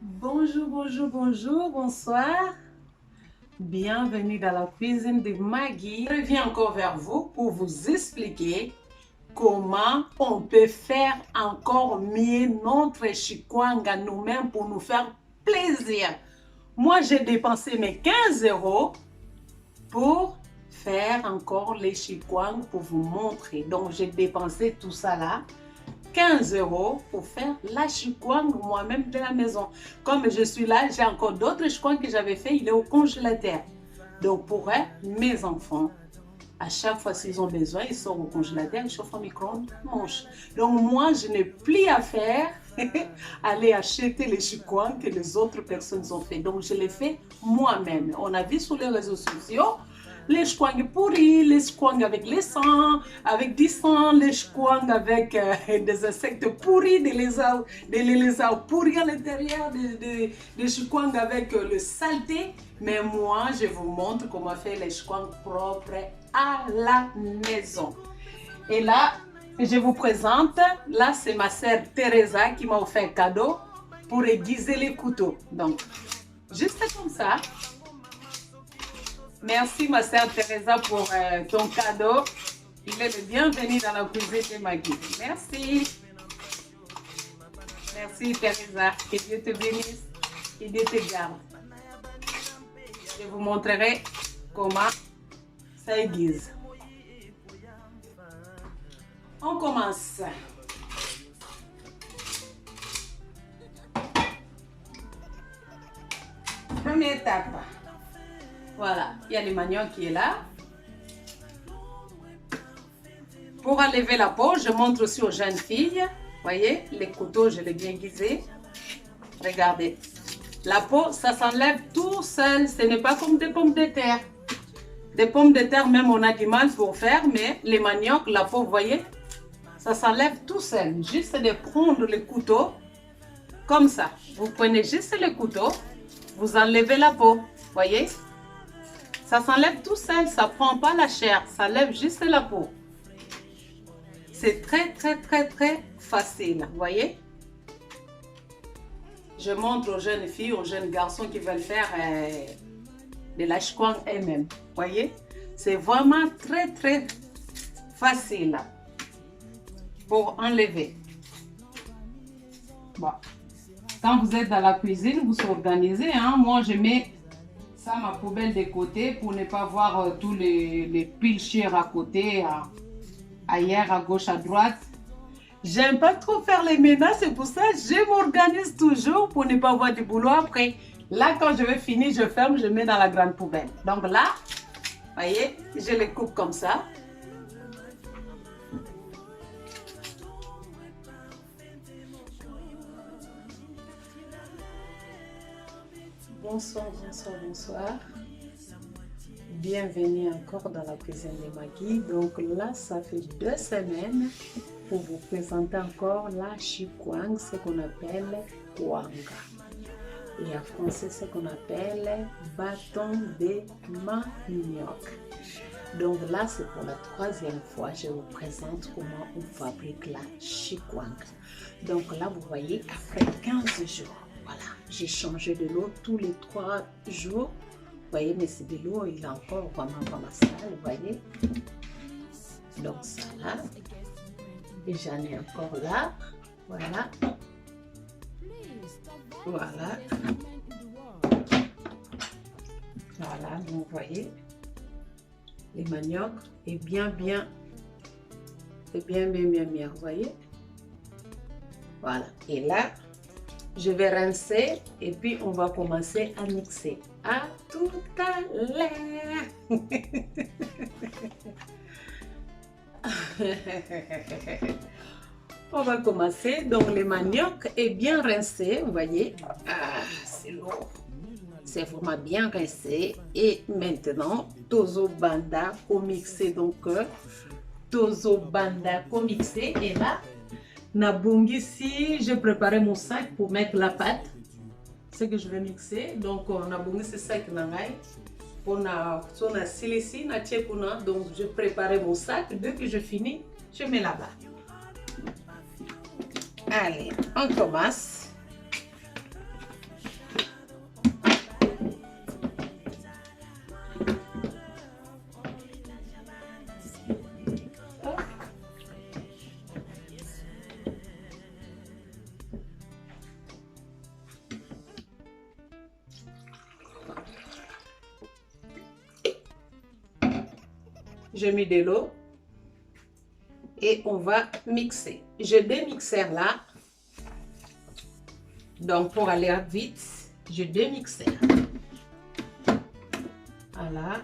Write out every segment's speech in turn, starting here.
Bonjour, bonjour, bonjour, bonsoir. Bienvenue dans la cuisine de Maggie. Je reviens encore vers vous pour vous expliquer comment on peut faire encore mieux notre chikwanga nous-mêmes pour nous faire plaisir. Moi, j'ai dépensé mes 15 € pour faire encore les chikwang pour vous montrer. Donc, j'ai dépensé tout ça là. 15 € pour faire la chikwang moi-même de la maison. Comme je suis là, j'ai encore d'autres chikwang que j'avais fait, il est au congélateur. Donc pour mes enfants, à chaque fois s'ils ont besoin, ils sont au congélateur, ils chauffent au micro-ondes, mangent. Donc moi, je n'ai plus à faire, aller acheter les chikwang que les autres personnes ont fait. Donc je les fais moi-même. On a vu sur les réseaux sociaux, les chikwang pourris, les chikwang avec les sangs, avec du sang, les chikwang avec des insectes pourris, des lézards pourris à l'intérieur, des chikwang avec le saleté. Mais moi, je vous montre comment faire les chikwang propres à la maison. Et là, je vous présente, là c'est ma sœur Teresa qui m'a offert un cadeau pour aiguiser les couteaux. Donc, juste comme ça. Merci ma sœur Teresa pour ton cadeau. Il est le bienvenu dans la cuisine de Maggie. Merci. Merci Teresa. Que Dieu te bénisse. Que Dieu te garde. Je vous montrerai comment ça aiguise. On commence. Première étape. Voilà, il y a le manioc qui est là. Pour enlever la peau, je montre aussi aux jeunes filles. Voyez, les couteaux, je l'ai bien aiguisé. Regardez. La peau, ça s'enlève tout seul. Ce n'est pas comme des pommes de terre. Des pommes de terre, même on a du mal pour faire, mais les maniocs, la peau, vous voyez, ça s'enlève tout seul. Juste de prendre le couteau, comme ça. Vous prenez juste le couteau, vous enlevez la peau. Voyez? Ça s'enlève tout seul, ça ne prend pas la chair, ça lève juste la peau. C'est très facile, vous voyez? Je montre aux jeunes filles, aux jeunes garçons qui veulent faire de la chikwang eux-mêmes. Vous voyez? C'est vraiment très facile pour enlever. Bon. Quand vous êtes dans la cuisine, vous s'organisez. Hein? Moi, je mets ça, ma poubelle de côté pour ne pas voir tous les pilchers à côté, ailleurs, à gauche, à droite. J'aime pas trop faire les ménages, c'est pour ça que je m'organise toujours pour ne pas avoir du boulot après. Là, quand je vais finir, je ferme, je mets dans la grande poubelle. Donc là, voyez, je les coupe comme ça. Bonsoir. Bienvenue encore dans la cuisine de Maggie. Donc là, ça fait 2 semaines pour vous présenter encore la chikwang, ce qu'on appelle kwanga. Et en français, ce qu'on appelle bâton de manioc. Donc là, c'est pour la 3e fois, je vous présente comment on fabrique la chikwang. Donc là, vous voyez, après 15 jours, voilà, j'ai changé de l'eau tous les 3 jours. Vous voyez, mais c'est de l'eau, il est encore vraiment sale, vous voyez. Donc ça là, et j'en ai encore là, voilà. Voilà, donc vous voyez, les maniocs est bien, vous voyez. Voilà, et là, je vais rincer et puis on va commencer à mixer. À tout à l'heure. On va commencer. Donc le manioc est bien rincé, vous voyez. Ah, c'est lourd. C'est vraiment bien rincé. Et maintenant, tozo banda comixé. Donc, tozo banda comixé. Et là, nabungi ici, j'ai préparé mon sac pour mettre la pâte. Ce que je vais mixer. Donc, on a bon ce sac nangai. On a son ici, donc je prépare mon sac. Dès que je finis, je mets là-bas. Allez, on commence. J'ai mis de l'eau et on va mixer. J'ai deux mixeurs là. Donc, pour aller vite, j'ai deux mixeurs. Voilà.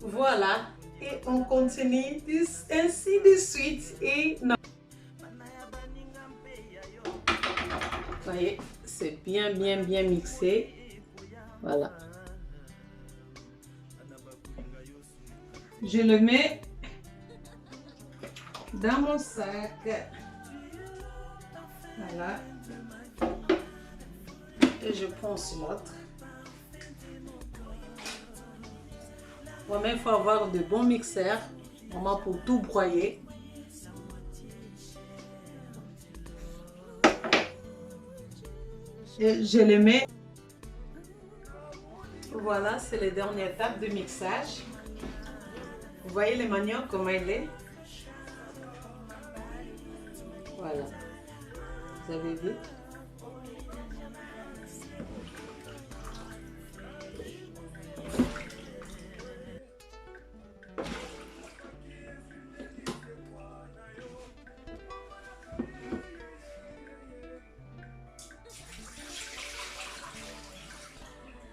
Voilà, et on continue ainsi de suite. Et non. Vous voyez, c'est bien mixé. Voilà. Je le mets dans mon sac. Voilà. Et je prends aussi l'autre. Vraiment, il faut avoir de bons mixeurs, vraiment pour tout broyer. Et je les mets. Voilà, c'est la dernière étape de mixage. Vous voyez le manioc, comment il est? Voilà. Vous avez vu?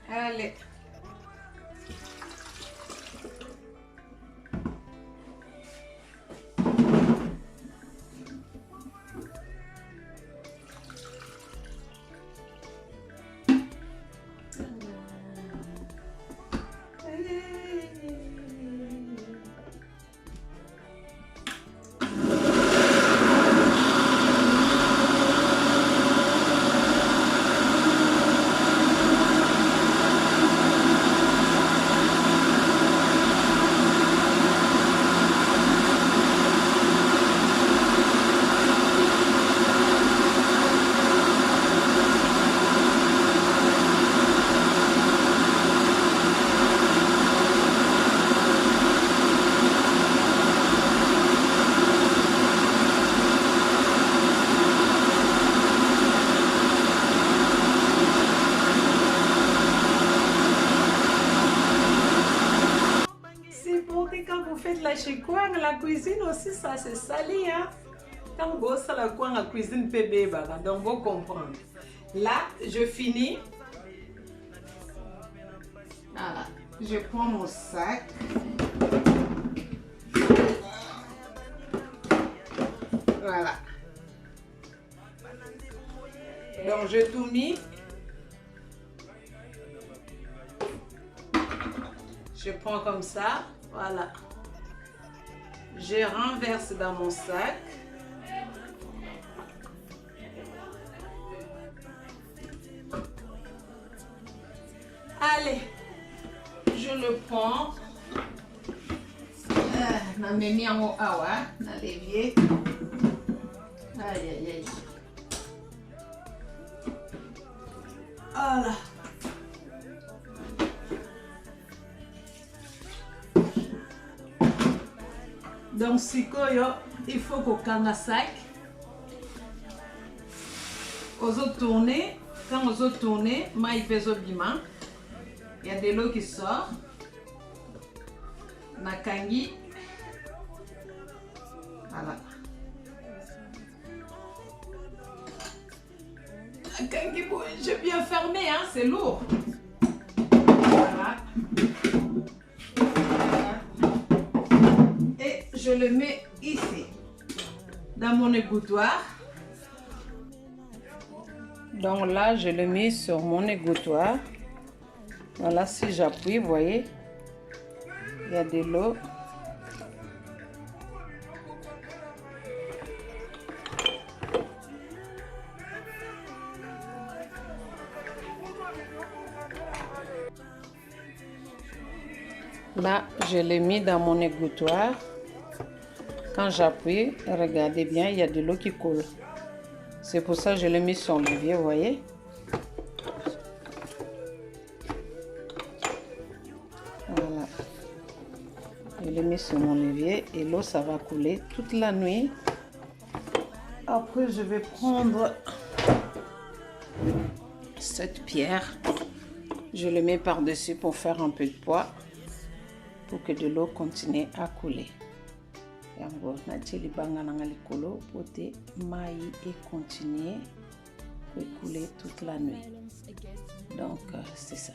Allez. Quand vous faites la chikwang, la cuisine aussi, ça c'est salé. Hein? Quand vous faites la kwang, la cuisine bébé, donc vous comprenez. Là, je finis. Voilà. Je prends mon sac. Voilà. Donc, j'ai tout mis. Je prends comme ça. Voilà. Je renverse dans mon sac. Allez, je le prends. Na memi en awa, na l'évier. Aïe, aïe, aïe. Voilà. Donc, il faut qu'on canne sac. Aux autres tournées, quand aux autres tournées, il fait au bima. Il y a de l'eau qui sort. Nakangi. Voilà. Nakangi, j'ai bien fermé, hein, c'est lourd. Voilà. Voilà. le mets ici, dans mon égouttoir. Donc là, je le mets sur mon égouttoir. Voilà, si j'appuie, vous voyez, il y a de l'eau. Là, je l'ai mis dans mon égouttoir. Quand j'appuie, regardez bien, il y a de l'eau qui coule. C'est pour ça que je l'ai mis sur l'évier, vous voyez. Voilà. Je l'ai mis sur mon évier et l'eau, ça va couler toute la nuit. Après, je vais prendre cette pierre. Je le mets par-dessus pour faire un peu de poids, pour que de l'eau continue à couler. Yango natili banga nanga likolo pote mai et continuer à couler toute la nuit. Donc c'est ça.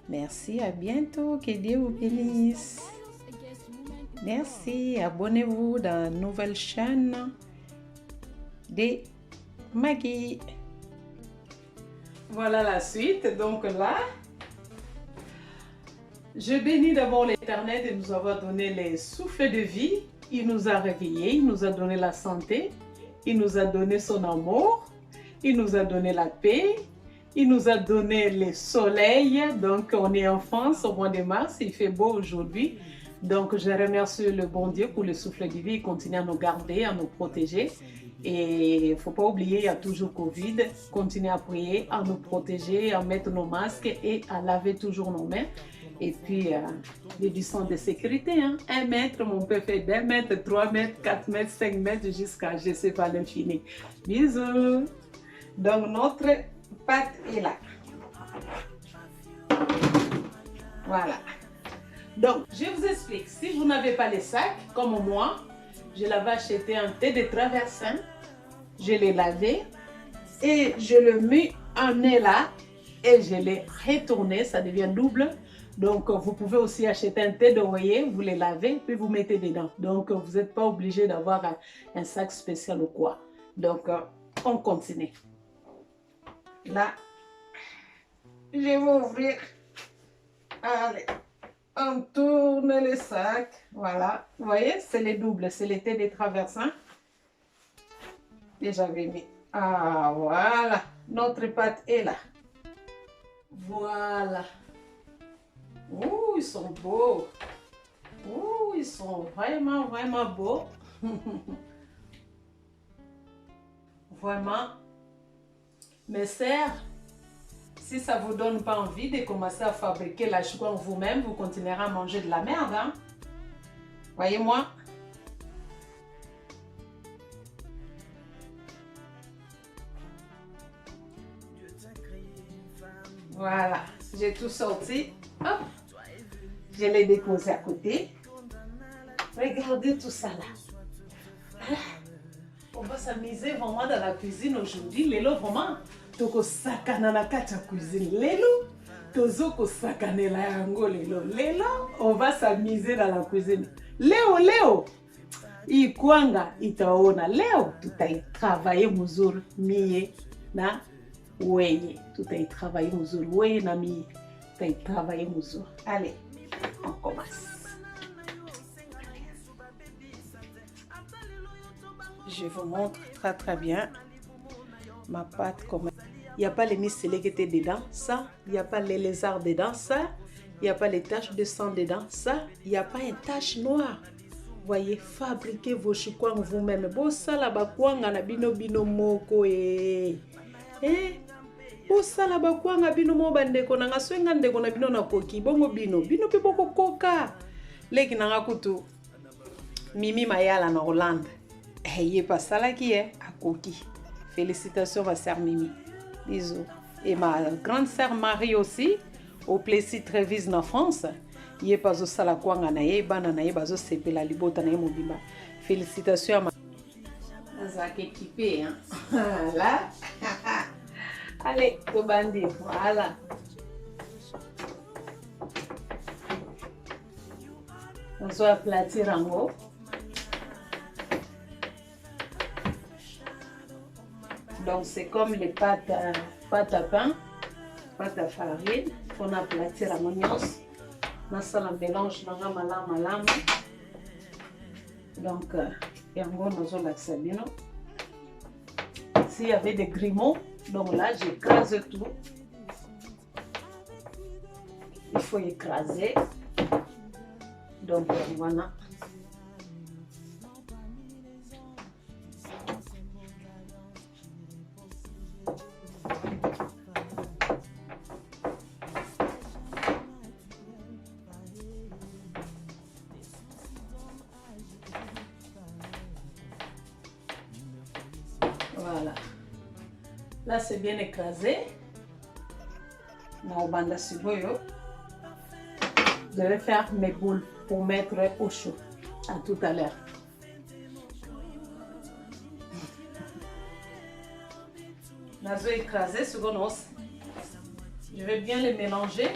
Merci, à bientôt, que Dieu vous bénisse. Merci, abonnez-vous dans la nouvelle chaîne de Maggie. Voilà la suite. Donc là, je bénis d'abord l'Éternel de nous avoir donné les souffles de vie. Il nous a réveillés, il nous a donné la santé, il nous a donné son amour, il nous a donné la paix, il nous a donné le soleil. Donc on est en France au mois de mars, il fait beau aujourd'hui. Donc je remercie le bon Dieu pour le souffle de vie. Il continue à nous garder, à nous protéger. Et il ne faut pas oublier, il y a toujours Covid. Continuez à prier, à nous protéger, à mettre nos masques et à laver toujours nos mains. Et puis, les distances de sécurité, hein. 1 mètre, mon père fait 2 mètres, 3 mètres, 4 mètres, 5 mètres, jusqu'à je ne sais pas l'infini. Bisous. Donc, notre pâte est là. Voilà. Donc, je vous explique. Si vous n'avez pas les sacs, comme moi, je l'avais acheté un thé de traversin. Je l'ai lavé et je le mets en nez là et je l'ai retourné, ça devient double. Donc, vous pouvez aussi acheter un thé d'oreiller, vous les lavez, puis vous mettez dedans. Donc, vous n'êtes pas obligé d'avoir un sac spécial ou quoi. Donc, on continue. Là, je vais ouvrir. Allez, on tourne le sac. Voilà, vous voyez, c'est les doubles, c'est les thés de traversin. Et j'avais mis. Ah, voilà, notre pâte est là. Voilà. Ouh, ils sont beaux. Ouh, ils sont vraiment, vraiment beaux. Vraiment. Mes sœurs, si ça ne vous donne pas envie de commencer à fabriquer la choucroute vous-même, vous continuerez à manger de la merde. Hein? Voyez-moi. Voilà, j'ai tout sorti. Hop. Je l'ai déposé à côté. Regardez tout ça là. On va s'amuser vraiment dans la cuisine aujourd'hui. Lelo vraiment, toko sakana na kati ya cuisine. Lelo, tozoko sakane la yango lelo. Lelo, on va s'amuser dans la cuisine. Leo, ikwanga itaona. Leo, tutaitravailler muzuri mie na weye. Tutaitravailler muzuri weye na mie. Tutaitravailler muzuri. Allez, on commence. Je vous montre très bien ma pâte. Comme il n'y a pas les mycélés qui étaient dedans, ça. Il n'y a pas les lézards dedans, ça. Il n'y a pas les taches de sang dedans, ça. Il n'y a pas une tache noire. Voyez, fabriquez vos choukwang vous-même. Bo sala bakwanga na bino bino moko bo sala bakwanga bino mo bandeko na ngaswenga ndeko na bino na koki bongo bino pe boko koka. Leki na ngakutu Mimi Mayala na Hollande. Il est pas ça là qui est à Koki. Félicitations ma sœur Mimi. Bisous. Et ma grande sœur Marie aussi, au Plessis Trévise en France. Il est pas au Salakwanga na ye bana na ye bazo sepe la libota na ye mobimba. Félicitations à ma. Nazak équipé hein. Là. Allez, to bandi. Voilà. On va aplatir en haut. Donc c'est comme les pâtes à pain, pâte à farine, qu'on aplatir à l'oignon. Dans ça, on mélange malama. Donc, et en gros, nous avons la sabino. S'il y avait des grumeaux, donc là, j'écrase tout. Il faut écraser. Donc, voilà. Voilà. Là, c'est bien écrasé. Je vais faire mes boules pour mettre au chaud. À tout à l'heure. Là, je vais écraser ce qu'on a. Je vais bien les mélanger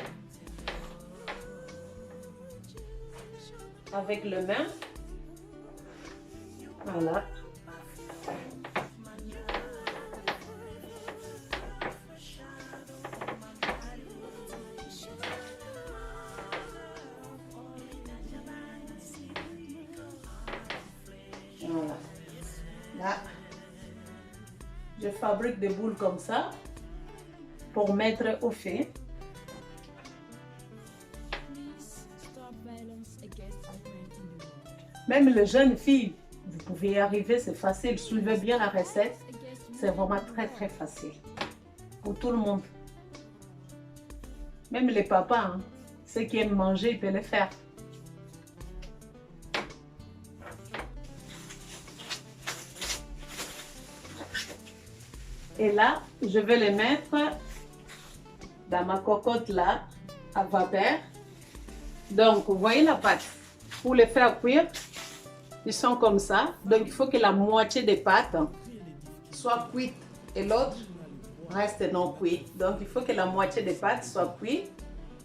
avec le main. Voilà. Voilà. Là, je fabrique des boules comme ça pour mettre au feu. Même les jeunes filles, vous pouvez y arriver, c'est facile. Suivez bien la recette. C'est vraiment très facile. Pour tout le monde. Même les papas, hein, ceux qui aiment manger, ils peuvent le faire. Et là, je vais les mettre dans ma cocotte là, à vapeur. Donc, vous voyez la pâte. Pour les faire cuire, ils sont comme ça. Donc, il faut que la moitié des pâtes soit cuite et l'autre reste non cuite. Donc, il faut que la moitié des pâtes soit cuite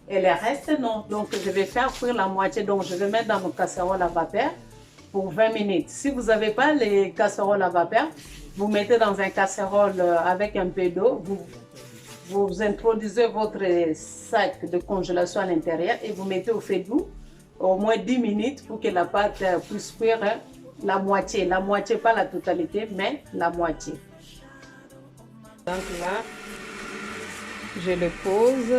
et le reste non. Donc, je vais faire cuire la moitié. Donc, je vais mettre dans mon casserole à vapeur pour 20 minutes. Si vous n'avez pas les casseroles à vapeur, vous mettez dans un casserole avec un peu d'eau. Vous introduisez votre sac de congélation à l'intérieur et vous mettez au feu doux au moins 10 minutes pour que la pâte puisse cuire la moitié. La moitié, pas la totalité, mais la moitié. Donc là, je le pose.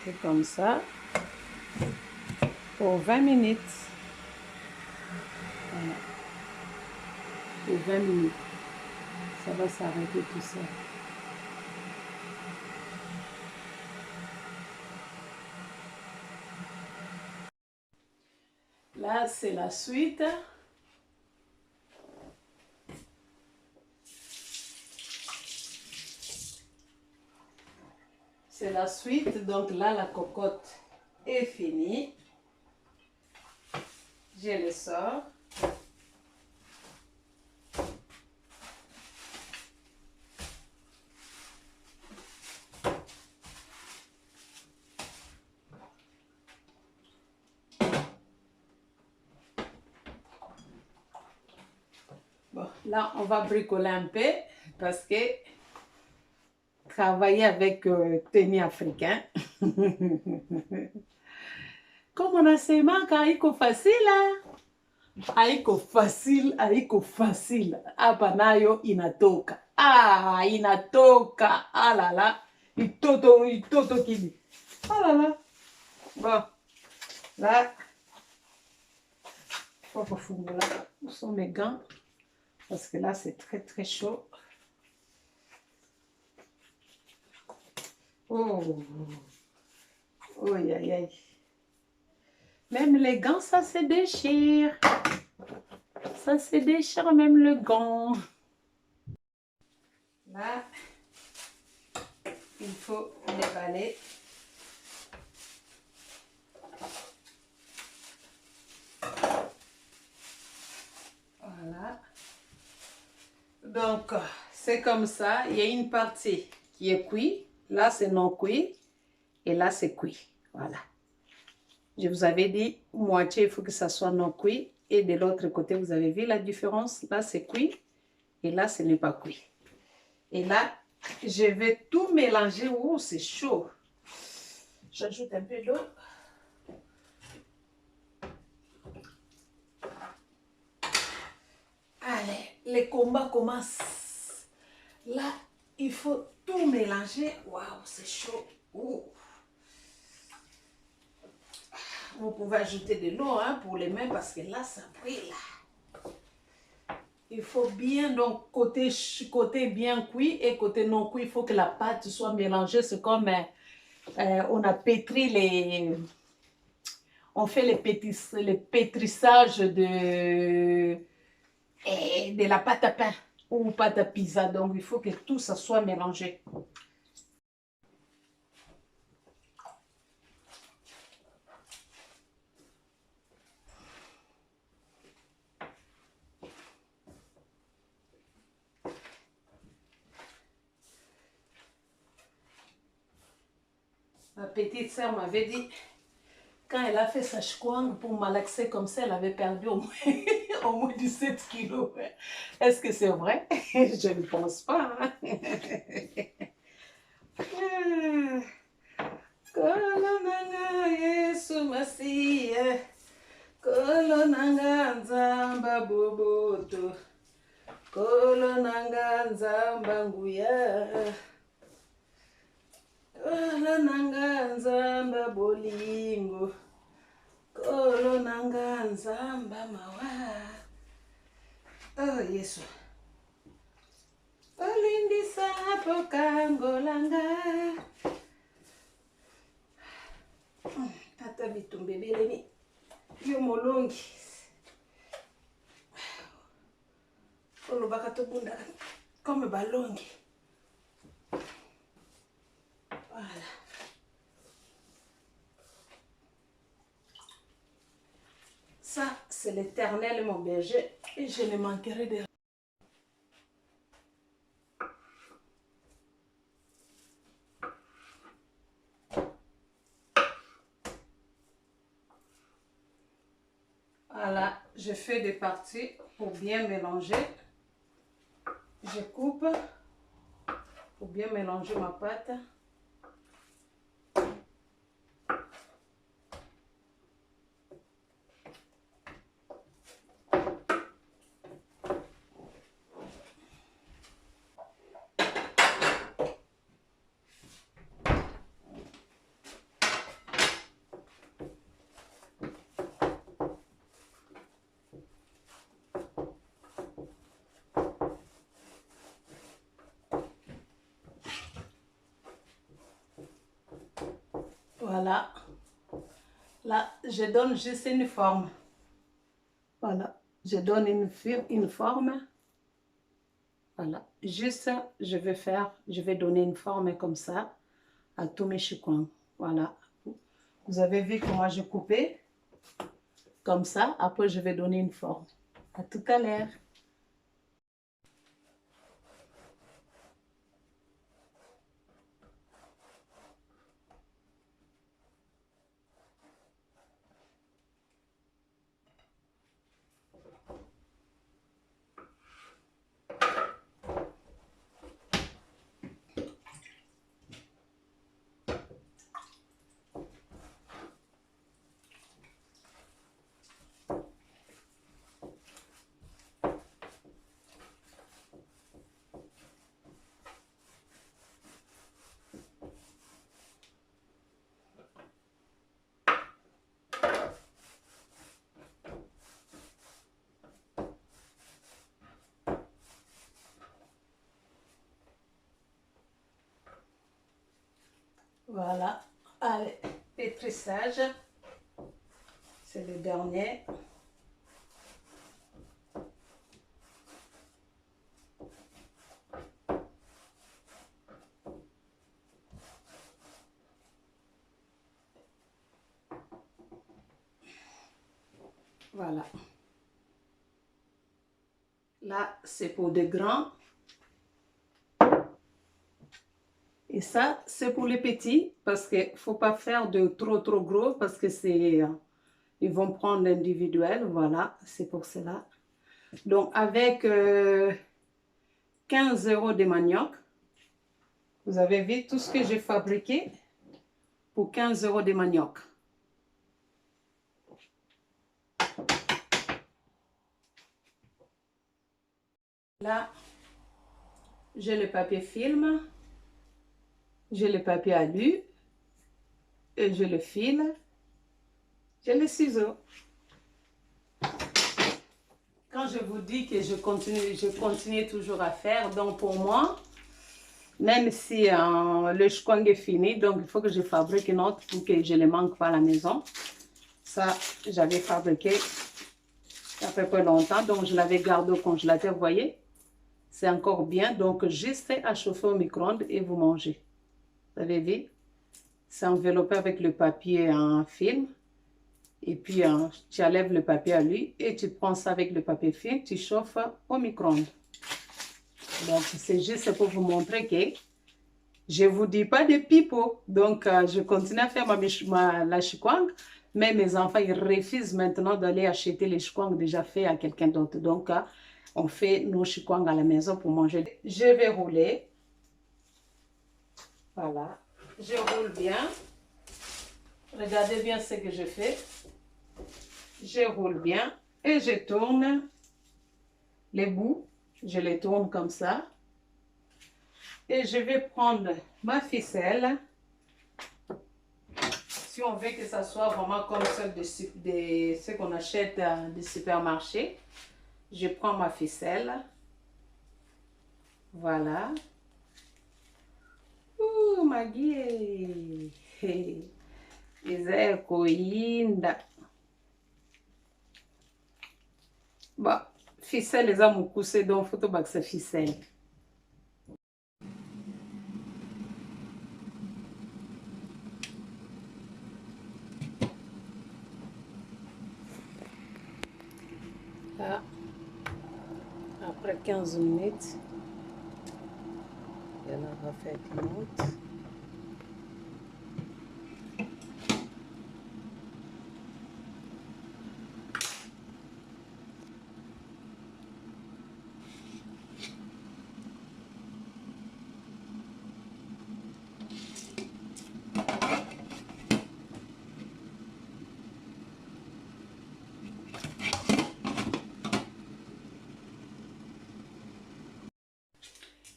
Et comme ça, pour 20 minutes. Voilà. Pour 20 minutes. Ça va s'arrêter tout ça. Là, c'est la suite. C'est la suite. Donc là, la cocotte est finie. Je le sors. Bon, là, on va bricoler un peu parce que travailler avec tennis africain. Comme on a ces manques, haiko facile. Haiko facile. Hapa nayo inatoka. Ah, inatoka. Ah là là. Itoto kili. Ah là là. Bon. Là. Il faut refourguer là. Où sont mes gants? Parce que là, c'est très chaud. Oh. Oh, aïe, aïe. Même les gants, ça se déchire. Ça se déchire même le gant. Là, il faut déballer. Donc, c'est comme ça. Il y a une partie qui est cuite. Là, c'est non cuit. Et là, c'est cuit. Voilà. Je vous avais dit, moitié, il faut que ça soit non cuit. Et de l'autre côté, vous avez vu la différence. Là, c'est cuit. Et là, ce n'est pas cuit. Et là, je vais tout mélanger. Oh, c'est chaud. J'ajoute un peu d'eau. Allez, le combat commence. Là, il faut tout mélanger. Waouh, c'est chaud. Ouh. Vous pouvez ajouter de l'eau pour les mains parce que là, ça brûle. Il faut bien, donc, côté bien cuit et côté non cuit, il faut que la pâte soit mélangée. C'est comme on a pétri les... On fait les pétrissages de la pâte à pain ou pâte à pizza. Donc, il faut que tout ça soit mélangé. Ma petite sœur m'avait dit, quand elle a fait sa chouang pour malaxer comme ça, elle avait perdu au moins 17 kilos. Est-ce que c'est vrai? Je ne pense pas. Kolonanga Yesu Masiya, Kolonanga Nzamba Boboto, Kolonanga Nzamba Nguya, Kolonanga Nzamba Bolingo, Kolonanga Nzamba Mawa. Oh Yesu. Olindisa Pokangolanga. Tata bitumbe beleni. Yo molongi. Olobaka tobunda comme balongi. Voilà. Ça, c'est l'Éternel, mon berger, et je ne manquerai de rien. Voilà, je fais des parties pour bien mélanger. Je coupe pour bien mélanger ma pâte. Voilà. Là, je donne juste une forme. Voilà. Je donne une forme. Voilà. Juste, je vais donner une forme comme ça à tous mes chouquans. Voilà. Vous avez vu comment j'ai coupé. Comme ça. Après, je vais donner une forme. À tout à l'heure. Voilà. Allez, pétrissage. C'est le dernier. Voilà. Là, c'est pour des grands. Et ça, c'est pour les petits, parce qu'il ne faut pas faire de trop gros, parce que c'est, ils vont prendre l'individuel, voilà, c'est pour cela. Donc, avec 15 € de manioc, vous avez vu tout ce que j'ai fabriqué pour 15 € de manioc. Là, j'ai le papier film, j'ai le papier alu, et j'ai le fil, j'ai les ciseaux. Quand je vous dis que je continue toujours à faire, donc pour moi, même si le choukwang est fini, donc il faut que je fabrique une autre pour que je ne le manque pas à la maison. Ça, j'avais fabriqué il y a à peu près longtemps, donc je l'avais gardé au congélateur, vous voyez. C'est encore bien, donc juste à chauffer au micro-ondes et vous mangez. Vous avez vu? C'est enveloppé avec le papier en film. Et puis, tu enlèves le papier à lui et tu prends ça avec le papier film, tu chauffes au micro-ondes. Donc, c'est juste pour vous montrer que je ne vous dis pas de pipeau. Donc, je continue à faire la choukwang, mais mes enfants, ils refusent maintenant d'aller acheter les choukwang déjà faits à quelqu'un d'autre. Donc, on fait nos choukwang à la maison pour manger. Je vais rouler. Voilà. Je roule bien. Regardez bien ce que je fais. Je roule bien et je tourne les bouts. Je les tourne comme ça. Et je vais prendre ma ficelle. Si on veut que ça soit vraiment comme celle de ce qu'on achète des supermarchés, je prends ma ficelle. Voilà. Ouh, Maggie. Isaiah Koinda. Bon, ficelle, les amours coussés, donc il faut que ça ficelle. Là, après 15 minutes, il y en aura fait une autre.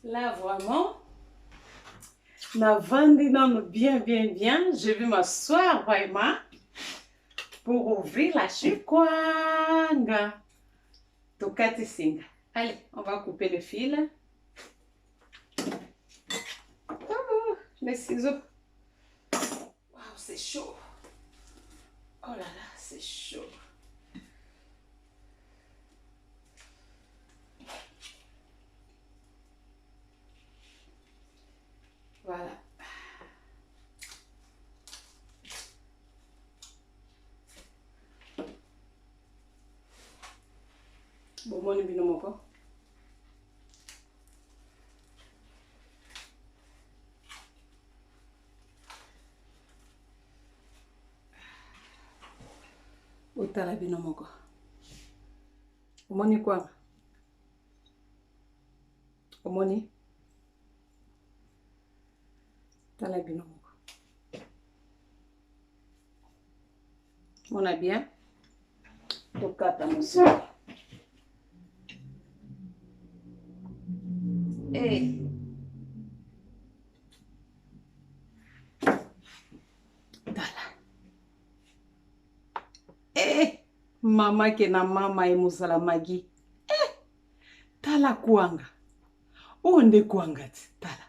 Là, vraiment, la vendine bien. Je vais m'asseoir vraiment pour ouvrir la choukwang. Tokati singa. Allez, on va couper le fil. Oh, les ciseaux. Waouh, c'est chaud. Oh là là, c'est chaud. Voilà. Bon, moi, je vais vous montrer. Otala bino moko. Omoni quoi? Omoni? Tala bino moko. Mona bien? Tokata mosu. Eh. Tala. Eh. Mama ke na mama e musala Maggie. Eh. Tala kuanga. Onde kuanga ti. Tala.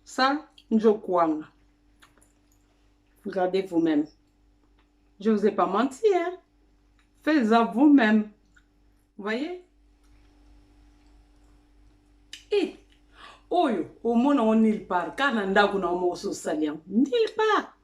Ça, je kuanga. Regardez vous-même. Je ne vous ai pas menti, hein. Faites-en vous-même. Vous voyez? Et, oyo, au monde on nulle part. Quand on a un mosso salient, nulle part.